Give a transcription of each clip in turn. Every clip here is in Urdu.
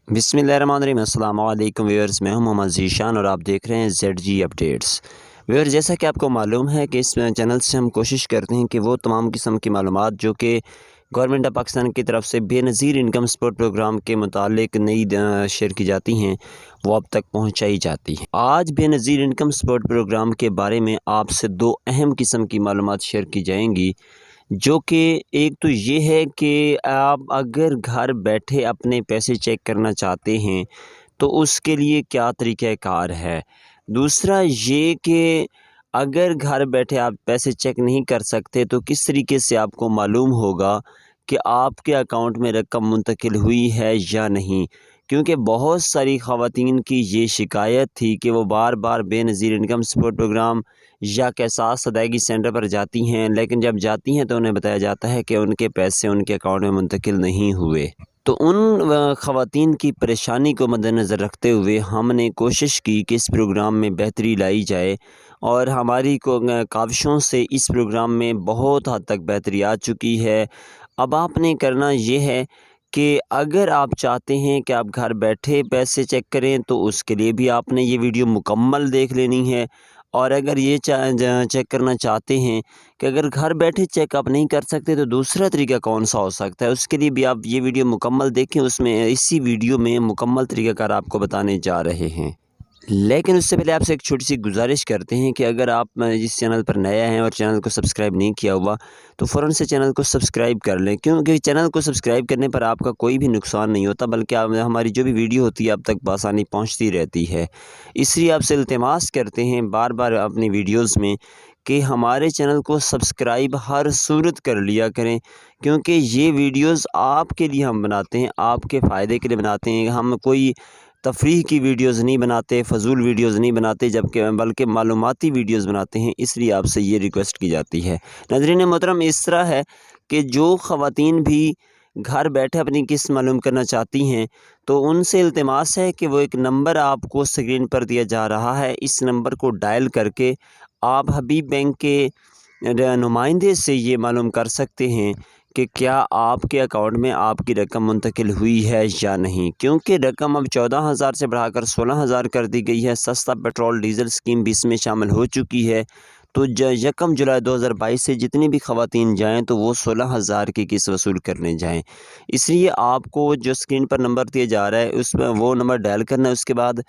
بسم اللہ الرحمن الرحیم۔ السلام علیکم ویورز، میں ہوں محمد ذیشان اور آپ دیکھ رہے ہیں ZG اپڈیٹس۔ ویورز، جیسا کہ آپ کو معلوم ہے کہ اس چینل سے ہم کوشش کرتے ہیں کہ وہ تمام قسم کی معلومات جو کہ گورنمنٹ آف پاکستان کی طرف سے بے نظیر انکم سپورٹ پروگرام کے متعلق نئی شیئر کی جاتی ہیں وہ اب تک پہنچائی جاتی ہیں۔ آج بے نظیر انکم سپورٹ پروگرام کے بارے میں آپ سے دو اہم قسم کی معلومات شیئر کی جائیں گی، جو کہ ایک تو یہ ہے کہ آپ اگر گھر بیٹھے اپنے پیسے چیک کرنا چاہتے ہیں تو اس کے لیے کیا طریقہ کار ہے۔ دوسرا یہ کہ اگر گھر بیٹھے آپ پیسے چیک نہیں کر سکتے تو کس طریقے سے آپ کو معلوم ہوگا کہ آپ کے اکاؤنٹ میں رقم منتقل ہوئی ہے یا نہیں، کیونکہ بہت ساری خواتین کی یہ شکایت تھی کہ وہ بار بار بے نظیر انکم سپورٹ پروگرام یا احساس ادائیگی سینٹر پر جاتی ہیں، لیکن جب جاتی ہیں تو انہیں بتایا جاتا ہے کہ ان کے پیسے ان کے اکاؤنٹ میں منتقل نہیں ہوئے۔ تو ان خواتین کی پریشانی کو مد نظر رکھتے ہوئے ہم نے کوشش کی کہ اس پروگرام میں بہتری لائی جائے، اور ہماری کاوشوں سے اس پروگرام میں بہت حد تک بہتری آ چکی ہے۔ اب آپ نے کرنا یہ ہے کہ اگر آپ چاہتے ہیں کہ آپ گھر بیٹھے پیسے چیک کریں تو اس کے لیے بھی آپ نے یہ ویڈیو مکمل دیکھ لینی ہے، اور اگر یہ چیک کرنا چاہتے ہیں کہ اگر گھر بیٹھے چیک آپ نہیں کر سکتے تو دوسرا طریقہ کون سا ہو سکتا ہے، اس کے لیے بھی آپ یہ ویڈیو مکمل دیکھیں۔ اس میں اسی ویڈیو میں مکمل طریقہ کار آپ کو بتانے جا رہے ہیں، لیکن اس سے پہلے آپ سے ایک چھوٹی سی گزارش کرتے ہیں کہ اگر آپ اس چینل پر نیا ہیں اور چینل کو سبسکرائب نہیں کیا ہوا تو فوراً سے چینل کو سبسکرائب کر لیں، کیونکہ چینل کو سبسکرائب کرنے پر آپ کا کوئی بھی نقصان نہیں ہوتا، بلکہ ہماری جو بھی ویڈیو ہوتی ہے اب تک بآسانی پہنچتی رہتی ہے۔ اس لیے آپ سے التماس کرتے ہیں بار بار اپنی ویڈیوز میں کہ ہمارے چینل کو سبسکرائب ہر صورت کر لیا کریں، کیونکہ یہ ویڈیوز آپ کے لیے ہم بناتے ہیں، آپ کے فائدے کے لیے بناتے ہیں۔ ہم کوئی تفریح کی ویڈیوز نہیں بناتے، فضول ویڈیوز نہیں بناتے، بلکہ معلوماتی ویڈیوز بناتے ہیں۔ اس لیے آپ سے یہ ریکویسٹ کی جاتی ہے۔ ناظرین محترم، اس طرح ہے کہ جو خواتین بھی گھر بیٹھے اپنی قسط معلوم کرنا چاہتی ہیں تو ان سے التماس ہے کہ وہ ایک نمبر آپ کو اسکرین پر دیا جا رہا ہے، اس نمبر کو ڈائل کر کے آپ حبیب بینک کے نمائندے سے یہ معلوم کر سکتے ہیں کہ کیا آپ کے اکاؤنٹ میں آپ کی رقم منتقل ہوئی ہے یا نہیں، کیونکہ رقم اب 14,000 سے بڑھا کر 16,000 کر دی گئی ہے۔ سستا پیٹرول ڈیزل اسکیم بھی اس میں شامل ہو چکی ہے، تو 1 جولائی 2022 سے جتنی بھی خواتین جائیں تو وہ 16,000 کی قسط وصول کرنے جائیں۔ اس لیے آپ کو جو اسکرین پر نمبر دیا جا رہا ہے اس میں وہ نمبر ڈائل کرنا ہے۔ اس کے بعد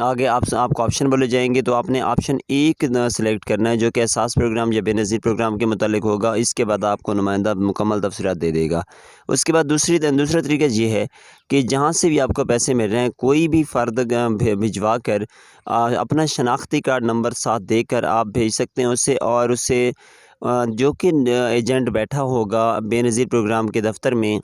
آگے آپ کو آپشن بولے جائیں گے تو آپ نے آپشن 1 سلیکٹ کرنا ہے، جو کہ احساس پروگرام یا بے نظیر پروگرام کے متعلق ہوگا۔ اس کے بعد آپ کو نمائندہ مکمل تفصیلات دے دے گا۔ اس کے بعد دوسرا طریقہ یہ ہے کہ جہاں سے بھی آپ کو پیسے مل رہے ہیں کوئی بھی فرد بھجوا کر اپنا شناختی کارڈ نمبر ساتھ دے کر آپ بھیج سکتے ہیں اسے، اور اسے جو کہ ایجنٹ بیٹھا ہوگا بے نظیر پروگرام کے دفتر میں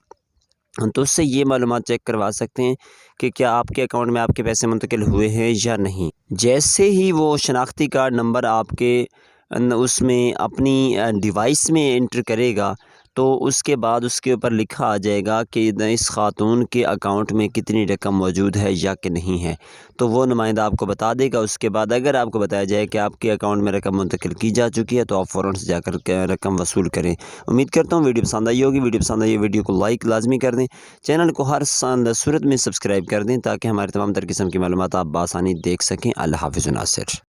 تو اس سے یہ معلومات چیک کروا سکتے ہیں کہ کیا آپ کے اکاؤنٹ میں آپ کے پیسے منتقل ہوئے ہیں یا نہیں۔ جیسے ہی وہ شناختی کارڈ نمبر آپ کے اس میں اپنی ڈیوائس میں انٹر کرے گا تو اس کے بعد اس کے اوپر لکھا آ جائے گا کہ اس خاتون کے اکاؤنٹ میں کتنی رقم موجود ہے یا کہ نہیں ہے، تو وہ نمائندہ آپ کو بتا دے گا۔ اس کے بعد اگر آپ کو بتایا جائے کہ آپ کے اکاؤنٹ میں رقم منتقل کی جا چکی ہے تو آپ فوراً سے جا کر رقم وصول کریں۔ امید کرتا ہوں ویڈیو پسند آئی ہوگی۔ ویڈیو پسند آئی ویڈیو کو لائک لازمی کر دیں، چینل کو ہر صورت میں سبسکرائب کر دیں تاکہ ہمارے تمام تر قسم کی معلومات آپ بآسانی دیکھ سکیں۔ اللہ حافظ ناصر۔